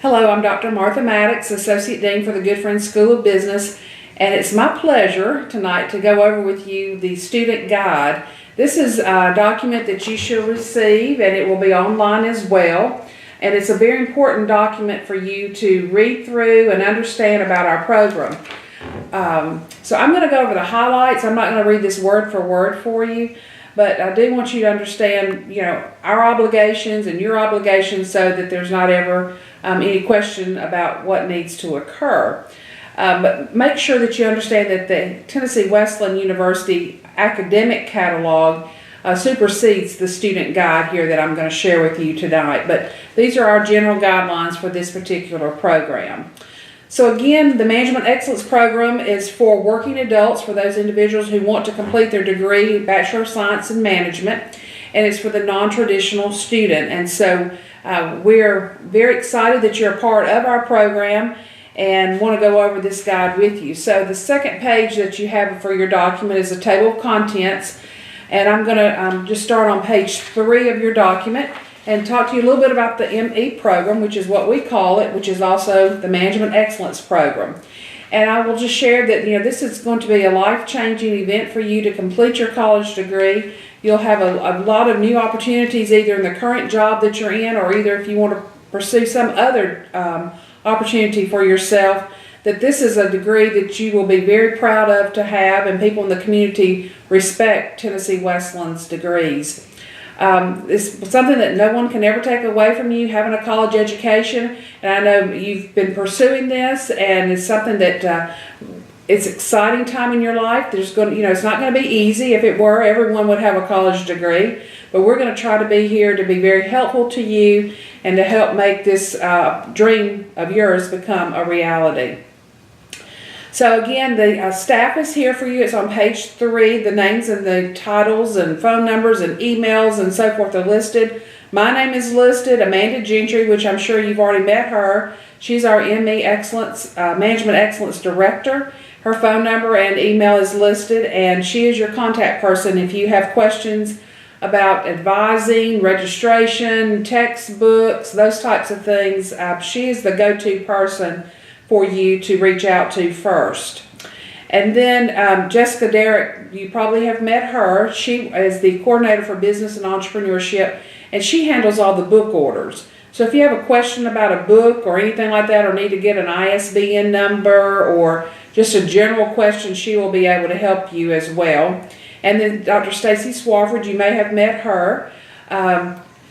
Hello, I'm Dr. Martha Maddox, Associate Dean for the Good Friends School of Business, and it's my pleasure tonight to go over with you the student guide. This is a document that you should receive, and it will be online as well. And it's a very important document for you to read through and understand about our program. So I'm going to go over the highlights. I'm not going to read this word for word for you, but I do want you to understand, our obligations and your obligations so that there's not ever any question about what needs to occur. But make sure that you understand that the Tennessee Wesleyan University academic catalog supersedes the student guide here that I'm going to share with you tonight. But these are our general guidelines for this particular program. So again, the Management Excellence Program is for working adults, for those individuals who want to complete their degree, Bachelor of Science in Management, and it's for the non-traditional student. And so we're very excited that you're a part of our program and want to go over this guide with you. So the second page that you have for your document is a table of contents, and I'm going to just start on page 3 of your document and talk to you a little bit about the ME program, which is what we call it, which is also the Management Excellence Program. And I will just share that this is going to be a life-changing event for you to complete your college degree. You'll have a lot of new opportunities either in the current job that you're in, or either if you want to pursue some other opportunity for yourself, that this is a degree that you will be very proud of to have, and people in the community respect Tennessee Wesleyan's degrees. It's something that no one can ever take away from you, having a college education, and I know you've been pursuing this, and it's something that it's an exciting time in your life. It's not going to be easy. If it were, everyone would have a college degree, but we're going to try to be here to be very helpful to you and to help make this dream of yours become a reality. So again, the staff is here for you. It's on page 3. The names and the titles and phone numbers and emails and so forth are listed. My name is listed, Amanda Gentry, which I'm sure you've already met her. She's our ME Excellence, Management Excellence Director. Her phone number and email is listed, and she is your contact person if you have questions about advising, registration, textbooks, those types of things. She is the go-to person for you to reach out to first. And then Jessica Derrick, you probably have met her. She is the coordinator for business and entrepreneurship, and she handles all the book orders. So if you have a question about a book or anything like that, or need to get an ISBN number or just a general question, she will be able to help you as well. And then Dr. Stacy Swafford, you may have met her.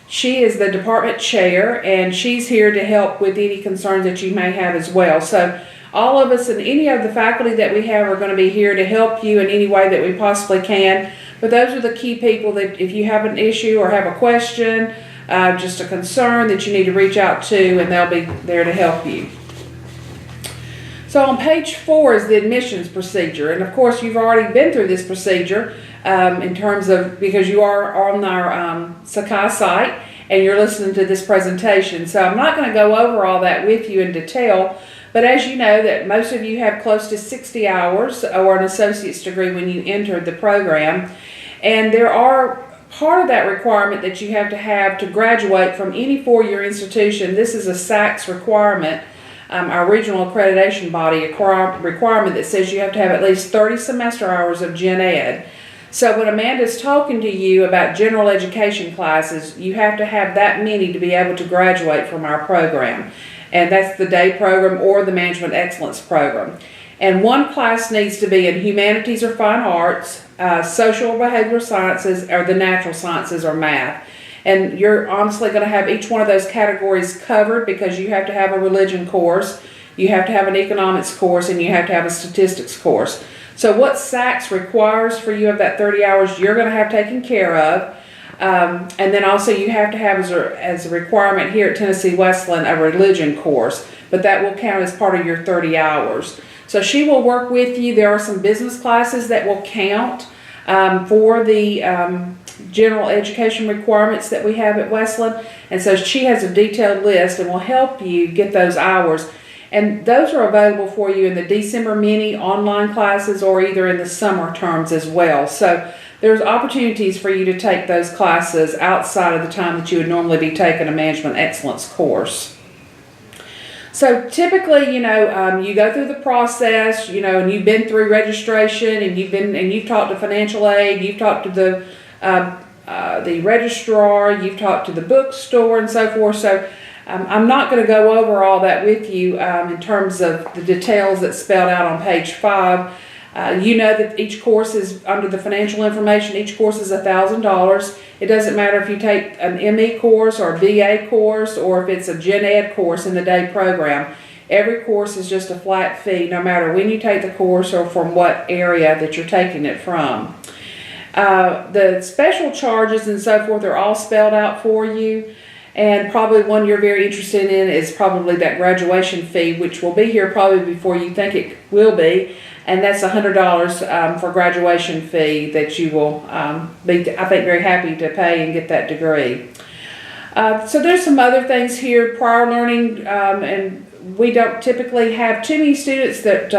She is the department chair, and she's here to help with any concerns that you may have as well. So all of us and any of the faculty that we have are going to be here to help you in any way that we possibly can. But those are the key people that if you have an issue or have a question, just a concern, that you need to reach out to, and they'll be there to help you. So on page 4 is the admissions procedure, and of course you've already been through this procedure in terms of, because you are on our Sakai site and you're listening to this presentation. So I'm not going to go over all that with you in detail, but as you know that most of you have close to 60 hours or an associate's degree when you entered the program, and there are part of that requirement that you have to graduate from any four-year institution. This is a SACS requirement. Our regional accreditation body, a requirement that says you have to have at least 30 semester hours of gen ed. So when Amanda's talking to you about general education classes, you have to have that many to be able to graduate from our program. And that's the day program or the Management Excellence Program. And one class needs to be in humanities or fine arts, social or behavioral sciences, or the natural sciences or math. And you're honestly going to have each one of those categories covered, because you have to have a religion course, you have to have an economics course, and you have to have a statistics course. So what SACS requires for you of that 30 hours, you're going to have taken care of. And then also you have to have as a requirement here at Tennessee Wesleyan a religion course, but that will count as part of your 30 hours. So she will work with you. There are some business classes that will count for the general education requirements that we have at Wesleyan, and so she has a detailed list and will help you get those hours. And those are available for you in the December mini online classes or either in the summer terms as well. So there's opportunities for you to take those classes outside of the time that you would normally be taking a Management Excellence course. So typically, you go through the process, and you've been through registration, and you've talked to financial aid, you've talked to the registrar, you've talked to the bookstore, and so forth. So I'm not going to go over all that with you in terms of the details that's spelled out on page 5. You know that each course is under the financial information. Each course is $1,000. It doesn't matter if you take an ME course or a BA course or if it's a Gen Ed course in the day program. Every course is just a flat fee, no matter when you take the course or from what area that you're taking it from. The special charges and so forth are all spelled out for you. And probably one you're very interested in is probably that graduation fee, which will be here probably before you think it will be. And that's $100 for graduation fee that you will be, I think, very happy to pay and get that degree. So there's some other things here, prior learning, and we don't typically have too many students that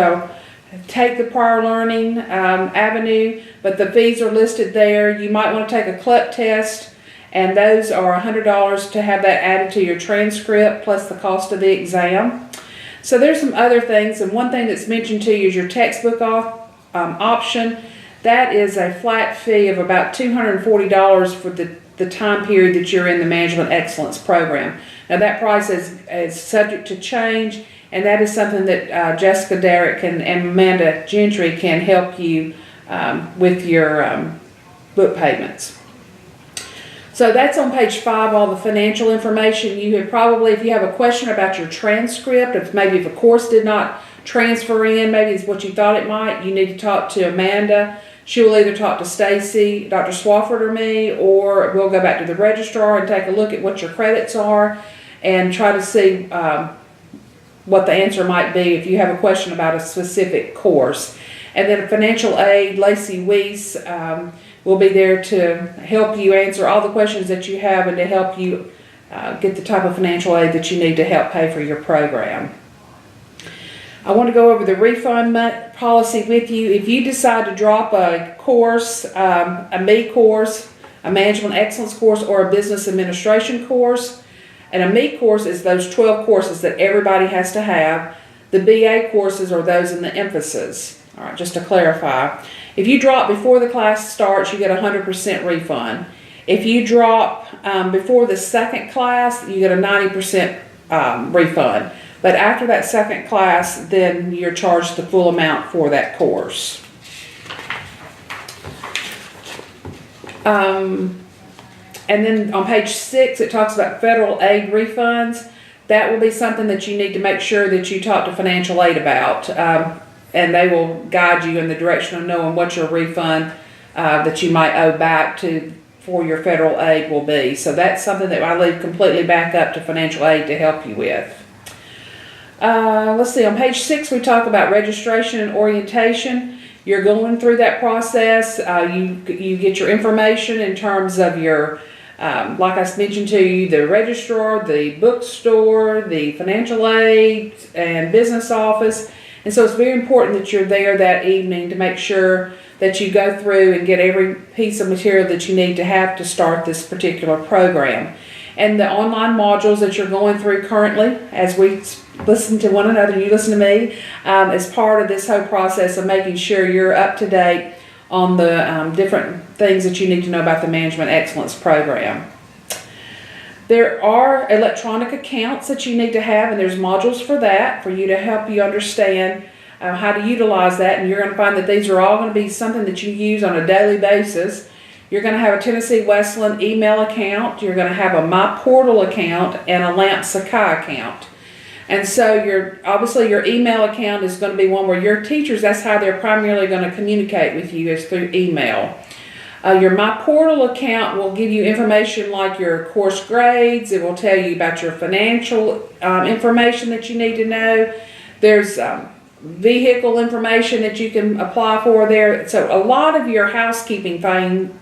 take the prior learning avenue, but the fees are listed there. You might want to take a CLEP test, and those are $100 to have that added to your transcript, plus the cost of the exam. So there's some other things, and one thing that's mentioned to you is your textbook option. That is a flat fee of about $240 for the time period that you're in the Management Excellence Program. Now that price is subject to change, and that is something that Jessica Derrick and Amanda Gentry can help you with your book payments. So that's on page 5, all the financial information. You have probably, if you have a question about your transcript, if a course did not transfer in, maybe it's what you thought it might, you need to talk to Amanda. She will either talk to Stacy, Dr. Swafford, or me, or we'll go back to the registrar and take a look at what your credits are and try to see what the answer might be if you have a question about a specific course. And then financial aid, Lacey Weiss, will be there to help you answer all the questions that you have and to help you get the type of financial aid that you need to help pay for your program. I want to go over the refund policy with you. If you decide to drop a course, a ME course, a Management Excellence course, or a Business Administration course, and a ME course is those 12 courses that everybody has to have. The BA courses are those in the emphasis. All right, just to clarify. If you drop before the class starts, you get a 100% refund. If you drop before the second class, you get a 90% refund. But after that second class, then you're charged the full amount for that course. And then on page 6, it talks about federal aid refunds. That will be something that you need to make sure that you talk to financial aid about. And they will guide you in the direction of knowing what your refund that you might owe back for your federal aid will be. So that's something that I leave completely back up to financial aid to help you with. Let's see, on page 6 we talk about registration and orientation. You're going through that process. You get your information in terms of your, like I mentioned to you, the registrar, the bookstore, the financial aid, and business office. And so it's very important that you're there that evening to make sure that you go through and get every piece of material that you need to have to start this particular program. And the online modules that you're going through currently, as we listen to one another, you listen to me, is part of this whole process of making sure you're up to date on the different things that you need to know about the Management Excellence Program. There are electronic accounts that you need to have, and there's modules for that, for you to help you understand how to utilize that. And you're going to find that these are all going to be something that you use on a daily basis. You're going to have a Tennessee Wesleyan email account. You're going to have a My Portal account and a LAMP Sakai account. And so obviously your email account is going to be one where your teachers, that's how they're primarily going to communicate with you, is through email. Your My Portal account will give you information like your course grades. It will tell you about your financial information that you need to know. There's vehicle information that you can apply for there. So a lot of your housekeeping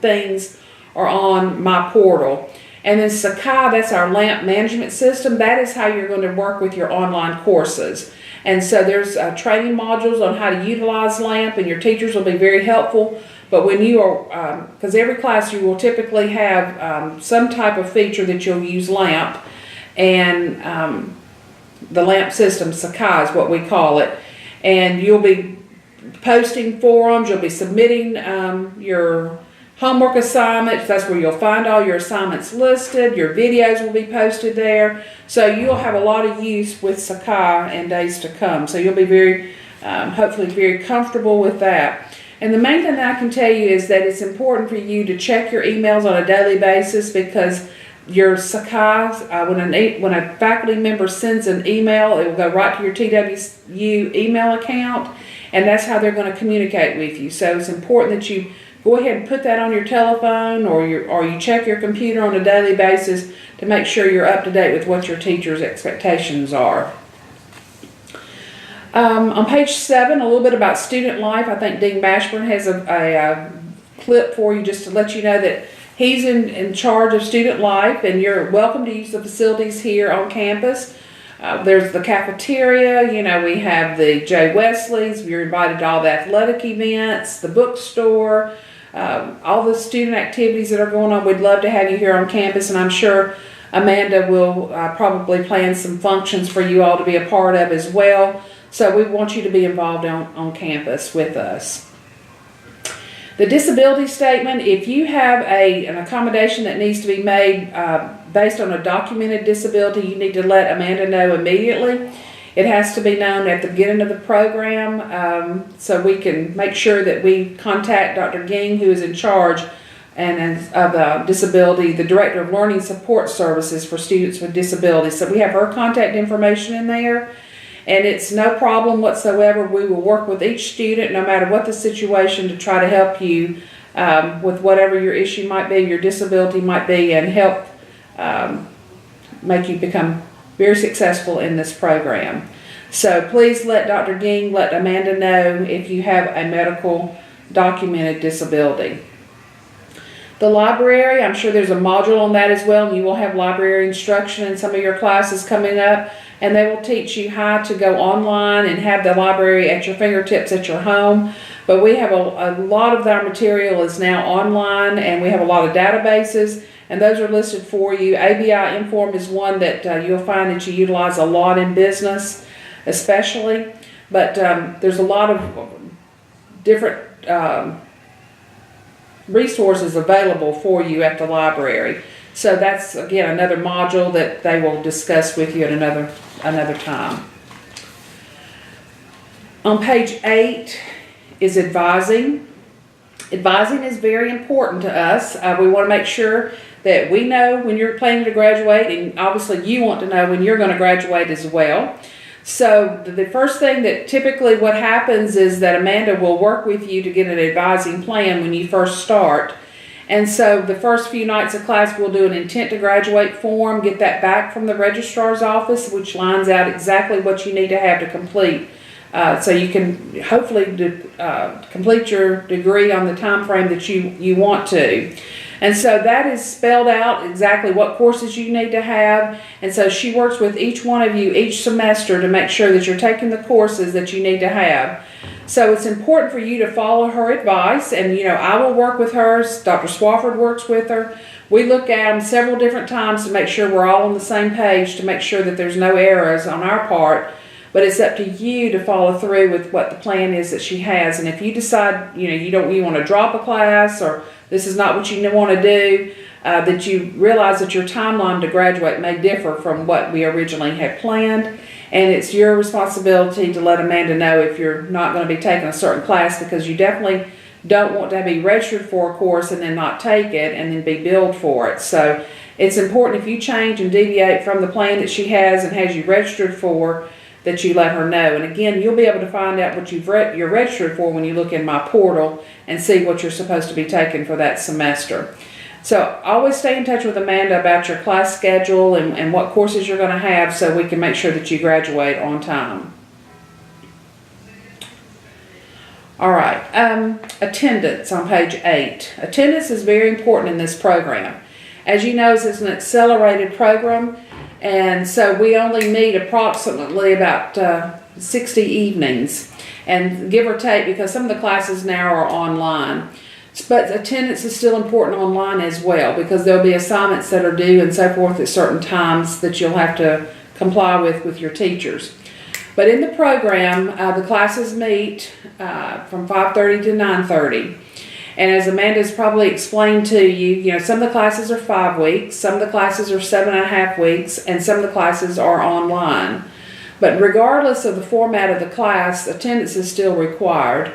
things are on My Portal. And then Sakai, that's our LAMP management system. That is how you're going to work with your online courses. And so there's training modules on how to utilize LAMP, and your teachers will be very helpful. But when you are, because every class you will typically have some type of feature that you'll use LAMP, and the LAMP system, Sakai is what we call it. And you'll be posting forums, you'll be submitting your homework assignments. That's where you'll find all your assignments listed. Your videos will be posted there. So you'll have a lot of use with Sakai in days to come. So you'll be very, hopefully very comfortable with that. And the main thing that I can tell you is that it's important for you to check your emails on a daily basis, because your Sakai, when a faculty member sends an email, it will go right to your TWU email account, and that's how they're going to communicate with you. So it's important that you go ahead and put that on your telephone, or you check your computer on a daily basis to make sure you're up to date with what your teacher's expectations are. On page 7, a little bit about student life. I think Dean Mashburn has a clip for you just to let you know that he's in charge of student life, and you're welcome to use the facilities here on campus. There's the cafeteria, we have the Jay Wesley's, you're invited to all the athletic events, the bookstore, all the student activities that are going on. We'd love to have you here on campus, and I'm sure Amanda will probably plan some functions for you all to be a part of as well. So we want you to be involved on campus with us. The disability statement, if you have an accommodation that needs to be made based on a documented disability, you need to let Amanda know immediately. It has to be known at the beginning of the program, so we can make sure that we contact Dr. Ging, who is in charge of disability, the Director of Learning Support Services for Students with Disabilities. So we have her contact information in there. And it's no problem whatsoever. We will work with each student, no matter what the situation, to try to help you with whatever your issue might be, your disability might be, and help make you become very successful in this program. So please let Dr. Ging, let Amanda know if you have a medical documented disability. The library, I'm sure there's a module on that as well, and you will have library instruction in some of your classes coming up. And they will teach you how to go online and have the library at your fingertips at your home. But we have a lot of our material is now online, and we have a lot of databases, and those are listed for you. ABI Inform is one that you'll find that you utilize a lot in business, especially. But there's a lot of different resources available for you at the library. So that's, again, another module that they will discuss with you at another time. On page 8 is advising. Advising is very important to us. We want to make sure that we know when you're planning to graduate, and obviously you want to know when you're going to graduate as well. So the first thing that typically what happens is that Amanda will work with you to get an advising plan when you first start. And so the first few nights of class, we'll do an intent to graduate form, get that back from the registrar's office, which lines out exactly what you need to have to complete. So you can hopefully complete your degree on the time frame that you want to. And so that is spelled out exactly what courses you need to have. And so she works with each one of you each semester to make sure that you're taking the courses that you need to have. So it's important for you to follow her advice, and I will work with her. Dr. Swafford works with her. We look at them several different times to make sure we're all on the same page, to make sure that there's no errors on our part. But it's up to you to follow through with what the plan is that she has. And if you decide you want to drop a class, or this is not what you want to do, that you realize that your timeline to graduate may differ from what we originally had planned. And it's your responsibility to let Amanda know if you're not going to be taking a certain class, because you definitely don't want to be registered for a course and then not take it and then be billed for it. So it's important, if you change and deviate from the plan that she has and has you registered for, that you let her know. And again, you'll be able to find out what you're registered for when you look in my portal and see what you're supposed to be taking for that semester. So always stay in touch with Amanda about your class schedule and what courses you're going to have, so we can make sure that you graduate on time. All right, attendance on page 8. Attendance is very important in this program. As you know, it's an accelerated program, and so we only meet approximately about 60 evenings, and give or take, because some of the classes now are online. But attendance is still important online as well, because there'll be assignments that are due and so forth at certain times that you'll have to comply with your teachers. But in the program, the classes meet from 5:30 to 9:30. And as Amanda's probably explained to you, some of the classes are 5 weeks, some of the classes are 7.5 weeks, and some of the classes are online. But regardless of the format of the class, attendance is still required.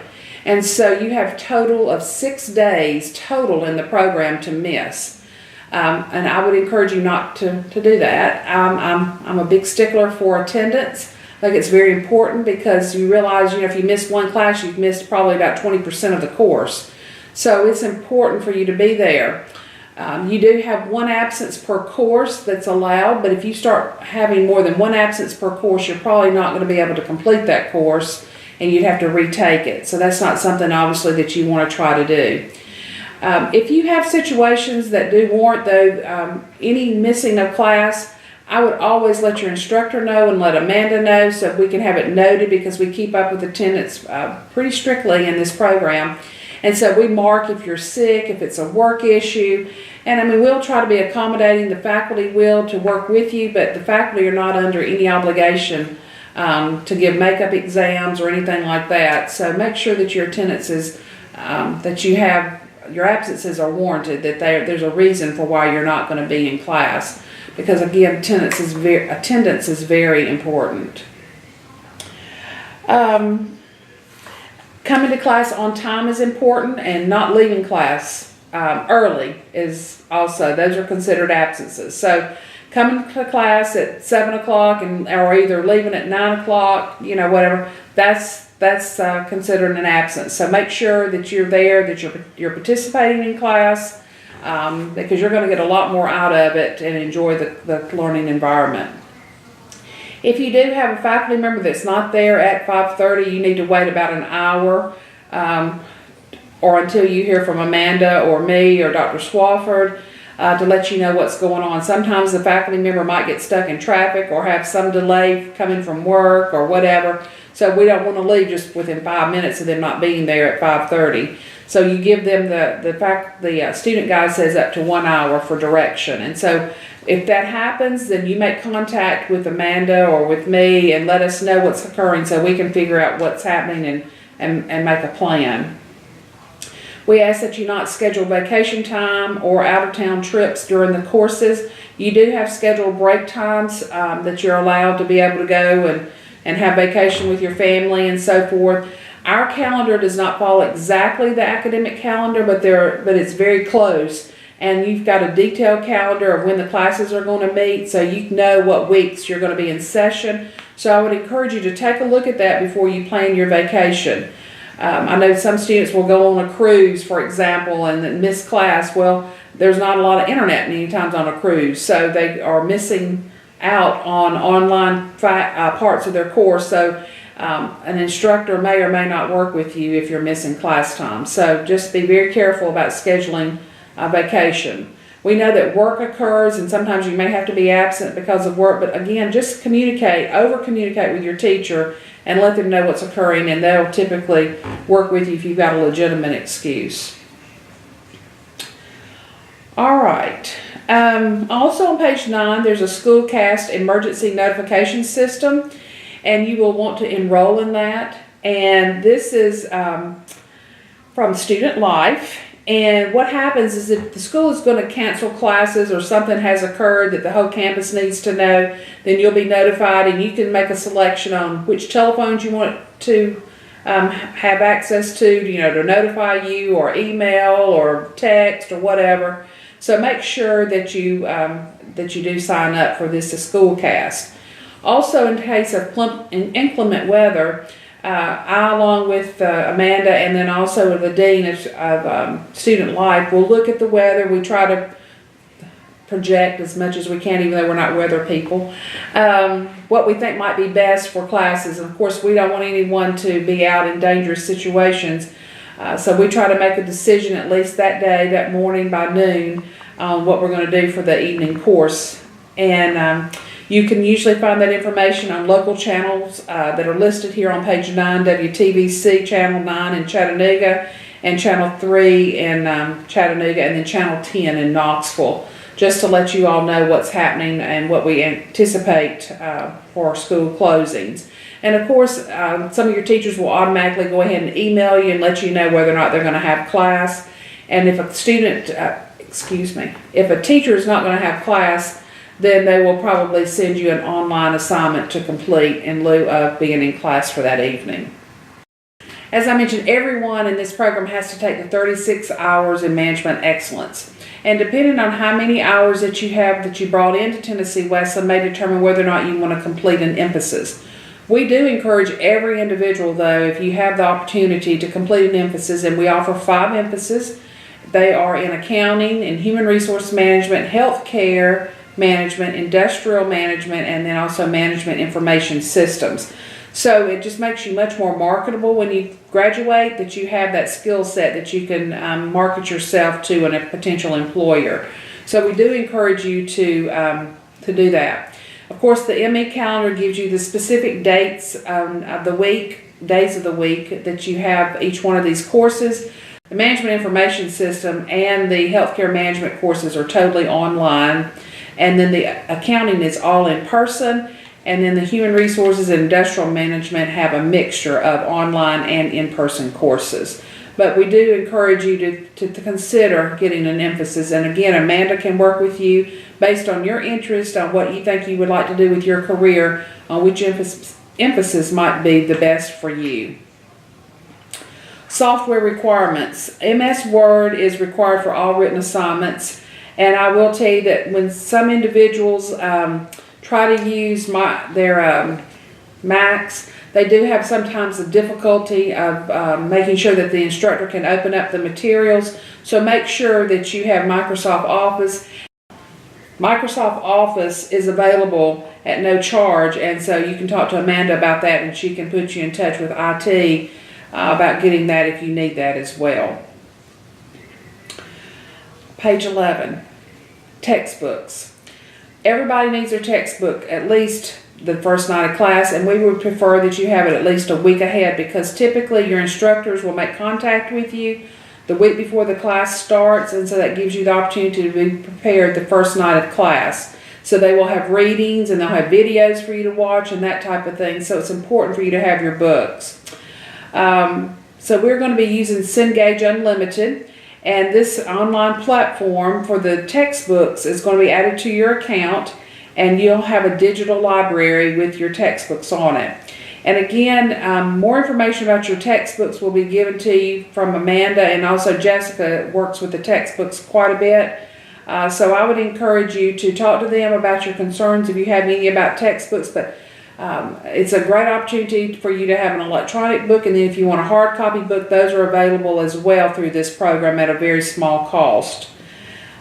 And so you have a total of 6 days total in the program to miss. And I would encourage you not to do that. I'm a big stickler for attendance. I think it's very important because you realize, if you miss one class, you've missed probably about 20% of the course. So it's important for you to be there. You do have 1 absence per course that's allowed, but if you start having more than 1 absence per course, you're probably not going to be able to complete that course, and you'd have to retake it. So that's not something, obviously, that you want to try to do. If you have situations that do warrant, though, any missing of class, I would always let your instructor know and let Amanda know so we can have it noted, because we keep up with attendance pretty strictly in this program. And so we mark if you're sick, if it's a work issue. And we'll try to be accommodating. The faculty will to work with you, but the faculty are not under any obligation to give makeup exams or anything like that. So make sure that your attendance is, that you have, your absences are warranted, that there's a reason for why you're not going to be in class. Because again, attendance is very important. Coming to class on time is important, and not leaving class early is also, those are considered absences. So coming to class at 7 o'clock or either leaving at 9 o'clock, whatever, that's considered an absence. So make sure that you're there, that you're participating in class, because you're going to get a lot more out of it and enjoy the learning environment. If you do have a faculty member that's not there at 5:30, you need to wait about an hour or until you hear from Amanda or me or Dr. Swafford to let you know what's going on. Sometimes the faculty member might get stuck in traffic or have some delay coming from work or whatever. So we don't want to leave just within 5 minutes of them not being there at 5:30. So you give them the student guide says up to 1 hour for direction. And so if that happens, then you make contact with Amanda or with me and let us know what's occurring so we can figure out what's happening and make a plan. We ask that you not schedule vacation time or out-of-town trips during the courses. You do have scheduled break times that you're allowed to be able to go and have vacation with your family and so forth. Our calendar does not follow exactly the academic calendar, but it's very close. And you've got a detailed calendar of when the classes are going to meet, so you know what weeks you're going to be in session. So I would encourage you to take a look at that before you plan your vacation. I know some students will go on a cruise, for example, and then miss class. Well, there's not a lot of internet many times on a cruise, so they are missing out on online parts of their course. So an instructor may or may not work with you if you're missing class time. So just be very careful about scheduling vacation. We know that work occurs and sometimes you may have to be absent because of work, but again, just over-communicate with your teacher and let them know what's occurring, and they'll typically work with you if you've got a legitimate excuse. All right. Also on page 9, there's a Schoolcast emergency notification system, and you will want to enroll in that. And this is from Student Life. And what happens is if the school is going to cancel classes or something has occurred that the whole campus needs to know, then you'll be notified, and you can make a selection on which telephones you want to have access to notify you, or email or text or whatever. So make sure that you do sign up for this Schoolcast. Also, in case of inclement weather, I, along with Amanda and then also the Dean of Student Life, will look at the weather. We try to project as much as we can, even though we're not weather people, what we think might be best for classes. And of course, we don't want anyone to be out in dangerous situations. So we try to make a decision at least that day, that morning by noon, on what we're going to do for the evening course. And you can usually find that information on local channels that are listed here on page 9, WTVC Channel 9 in Chattanooga, and Channel 3 in Chattanooga, and then Channel 10 in Knoxville. just to let you all know what's happening and what we anticipate for school closings. And of course, some of your teachers will automatically go ahead and email you and let you know whether or not they're going to have class. And if a student, if a teacher is not going to have class, then they will probably send you an online assignment to complete in lieu of being in class for that evening. As I mentioned, everyone in this program has to take the 36 hours in management excellence. And depending on how many hours that you have that you brought into Tennessee Wesleyan may determine whether or not you want to complete an emphasis. We do encourage every individual, though, if you have the opportunity, to complete an emphasis, and we offer 5 emphases. They are in accounting, in human resource management, healthcare management, industrial management, and then also management information systems. So it just makes you much more marketable when you graduate, that you have that skill set that you can market yourself to a potential employer. So we do encourage you to do that. Of course, the ME calendar gives you the specific dates of the week, days of the week that you have each one of these courses. The management information system and the healthcare management courses are totally online. And then the accounting is all in person. And then the human resources and industrial management have a mixture of online and in-person courses. But we do encourage you to consider getting an emphasis. And again, Amanda can work with you based on your interest, on what you think you would like to do with your career, on which emphasis might be the best for you. Software requirements. MS Word is required for all written assignments. And I will tell you that when some individuals try to use their Macs, they do have sometimes the difficulty of making sure that the instructor can open up the materials. So make sure that you have Microsoft Office. Microsoft Office is available at no charge, and so you can talk to Amanda about that, and she can put you in touch with IT about getting that if you need that as well. Page 11, textbooks. Everybody needs their textbook at least the first night of class, and we would prefer that you have it at least a week ahead, because typically your instructors will make contact with you the week before the class starts, and so that gives you the opportunity to be prepared the first night of class. So they will have readings and they'll have videos for you to watch and that type of thing, so it's important for you to have your books. So we're going to be using Cengage Unlimited, and this online platform for the textbooks is going to be added to your account, and you'll have a digital library with your textbooks on it. And again, more information about your textbooks will be given to you from Amanda, and also Jessica works with the textbooks quite a bit. So I would encourage you to talk to them about your concerns if you have any about textbooks, but it's a great opportunity for you to have an electronic book, and then if you want a hard copy book, those are available as well through this program at a very small cost.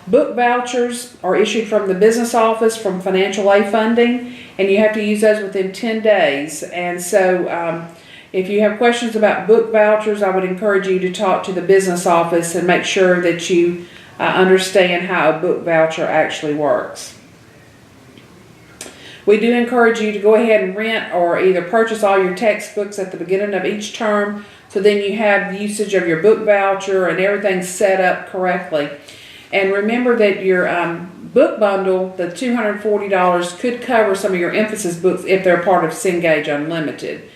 Book vouchers are issued from the business office from financial aid funding, and you have to use those within 10 days. And so if you have questions about book vouchers, I would encourage you to talk to the business office and make sure that you understand how a book voucher actually works. We do encourage you to go ahead and rent or either purchase all your textbooks at the beginning of each term, so then you have usage of your book voucher and everything set up correctly. And remember that your book bundle, the $240, could cover some of your emphasis books if they're part of Cengage Unlimited.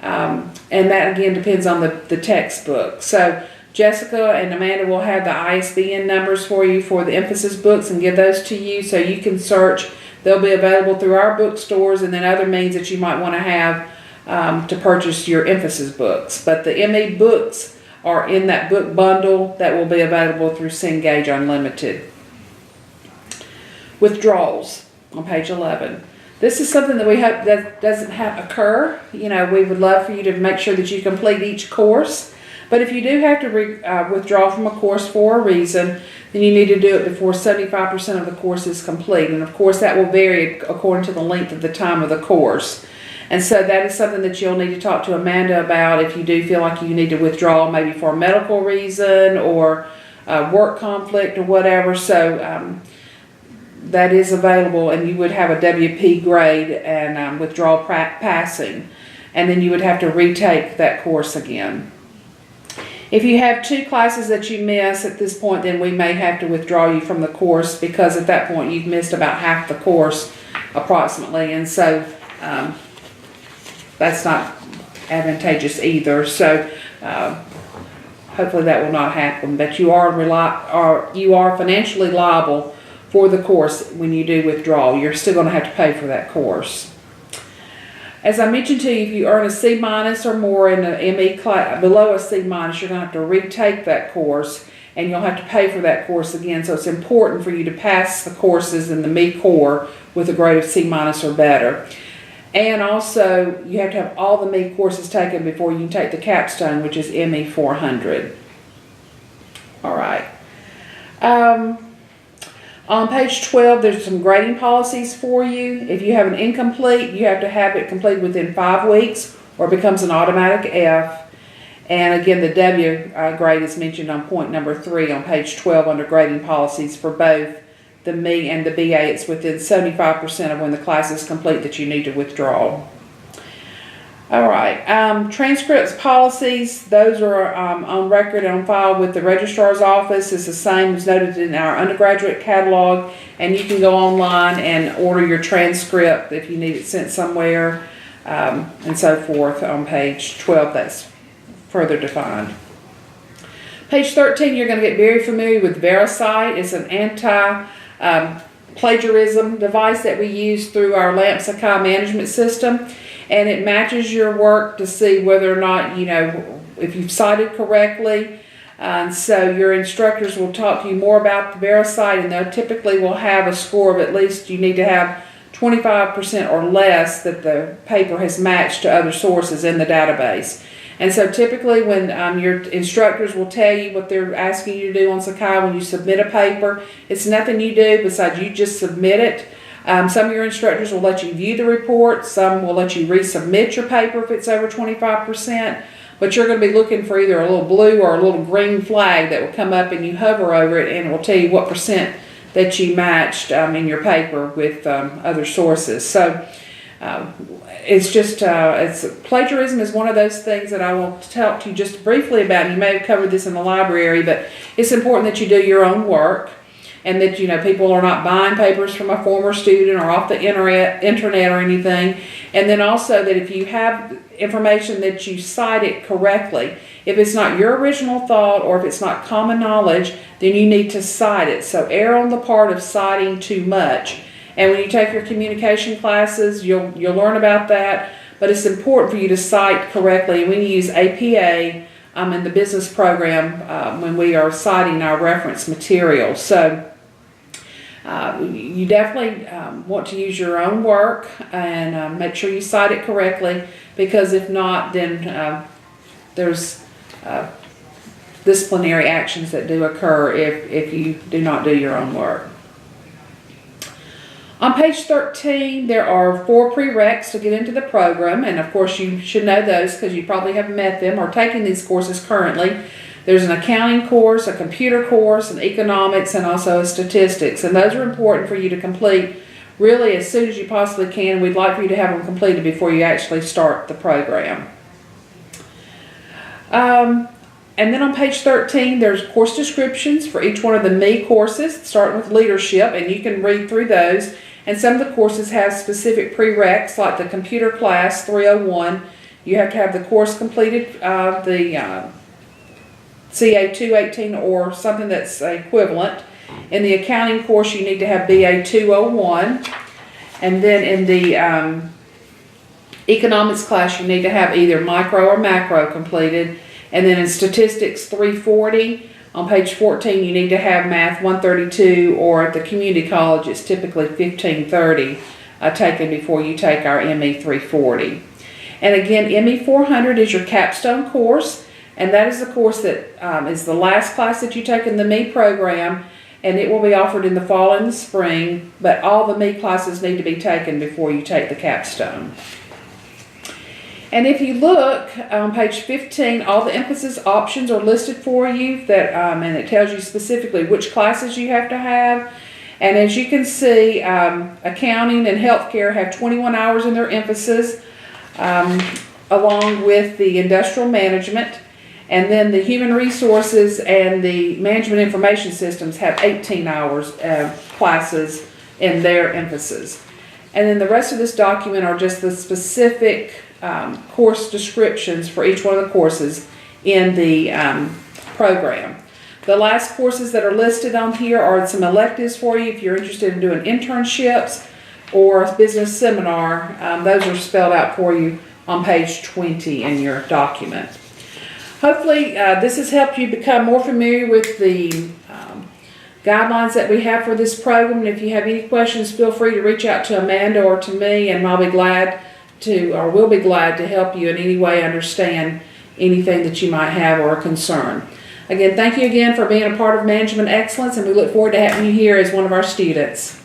And that again depends on the textbook. So Jessica and Amanda will have the ISBN numbers for you for the emphasis books and give those to you so you can search. They'll be available through our bookstores and then other means that you might want to have to purchase your emphasis books. But the ME books are in that book bundle that will be available through Cengage Unlimited. Withdrawals on page 11. This is something that we hope that doesn't occur. You know, we would love for you to make sure that you complete each course. But if you do have to withdraw from a course for a reason, then you need to do it before 75% of the course is complete. And of course that will vary according to the length of the time of the course. And so that is something that you'll need to talk to Amanda about if you do feel like you need to withdraw, maybe for a medical reason or work conflict or whatever. So that is available, and you would have a WP grade and withdrawal passing. And then you would have to retake that course again. If you have 2 classes that you miss at this point, then we may have to withdraw you from the course, because at that point you've missed about half the course approximately, and so that's not advantageous either. So hopefully that will not happen, but you are financially liable for the course when you do withdraw. You're still going to have to pay for that course. As I mentioned to you, if you earn a C- or more in the ME class, below a C-, you're going to have to retake that course, and you'll have to pay for that course again. So it's important for you to pass the courses in the ME core with a grade of C- or better. And also, you have to have all the ME courses taken before you can take the capstone, which is ME 400. All right. On page 12, there's some grading policies for you. If you have an incomplete, you have to have it completed within 5 weeks, or it becomes an automatic F. And again, the W grade is mentioned on point number 3 on page 12 under grading policies for both the ME and the BA. It's within 75% of when the class is complete that you need to withdraw. All right, transcripts policies, those are on record and on file with the registrar's office. It's the same as noted in our undergraduate catalog, and you can go online and order your transcript if you need it sent somewhere, and so forth. On page 12, that's further defined. Page 13, you're going to get very familiar with VeriCite. It's an anti-plagiarism device that we use through our LAMP Sakai management system. And it matches your work to see whether or not, if you've cited correctly. And so your instructors will talk to you more about the VeriCite, and they typically will have a score of at least, you need to have 25% or less that the paper has matched to other sources in the database. And so typically when your instructors will tell you what they're asking you to do on Sakai when you submit a paper, it's nothing you do besides you just submit it. Some of your instructors will let you view the report. Some will let you resubmit your paper if it's over 25%. But you're going to be looking for either a little blue or a little green flag that will come up, and you hover over it and it will tell you what percent that you matched in your paper with other sources. So it's just, plagiarism is one of those things that I will talk to you just briefly about. You may have covered this in the library, but it's important that you do your own work. And that, people are not buying papers from a former student or off the internet or anything. And then also that if you have information that you cite it correctly, if it's not your original thought or if it's not common knowledge, then you need to cite it. So err on the part of citing too much. And when you take your communication classes, you'll learn about that. But it's important for you to cite correctly. We use APA in the business program when we are citing our reference material. So you definitely want to use your own work and make sure you cite it correctly, because if not, then there's disciplinary actions that do occur if you do not do your own work. On page 13, there are 4 prereqs to get into the program, and of course you should know those because you probably have met them or taken these courses currently. There's an accounting course, a computer course, an economics, and also a statistics, and those are important for you to complete really as soon as you possibly can. We'd like for you to have them completed before you actually start the program. And then on page 13, there's course descriptions for each one of the ME courses, starting with leadership, and you can read through those. And some of the courses have specific prereqs, like the computer class 301. You have to have the course completed, the CA 218 or something that's equivalent. In the accounting course, you need to have BA 201. And then in the economics class, you need to have either micro or macro completed. And then in statistics 340, on page 14, you need to have math 132, or at the community college, it's typically 1530 taken before you take our ME 340. And again, ME 400 is your capstone course, and that is the course that is the last class that you take in the ME program, and it will be offered in the fall and the spring, but all the ME classes need to be taken before you take the capstone. And if you look on page 15, all the emphasis options are listed for you, that and it tells you specifically which classes you have to have. And as you can see, accounting and healthcare have 21 hours in their emphasis, along with the industrial management. And then the human resources and the management information systems have 18 hours classes in their emphasis. And then the rest of this document are just the specific course descriptions for each one of the courses in the program. The last courses that are listed on here are some electives for you if you're interested in doing internships or a business seminar. Those are spelled out for you on page 20 in your document. Hopefully this has helped you become more familiar with the guidelines that we have for this program. And if you have any questions, feel free to reach out to Amanda or to me, and I'll be glad to, or will be glad to help you in any way understand anything that you might have or a concern. Again, thank you again for being a part of Management Excellence, and we look forward to having you here as one of our students.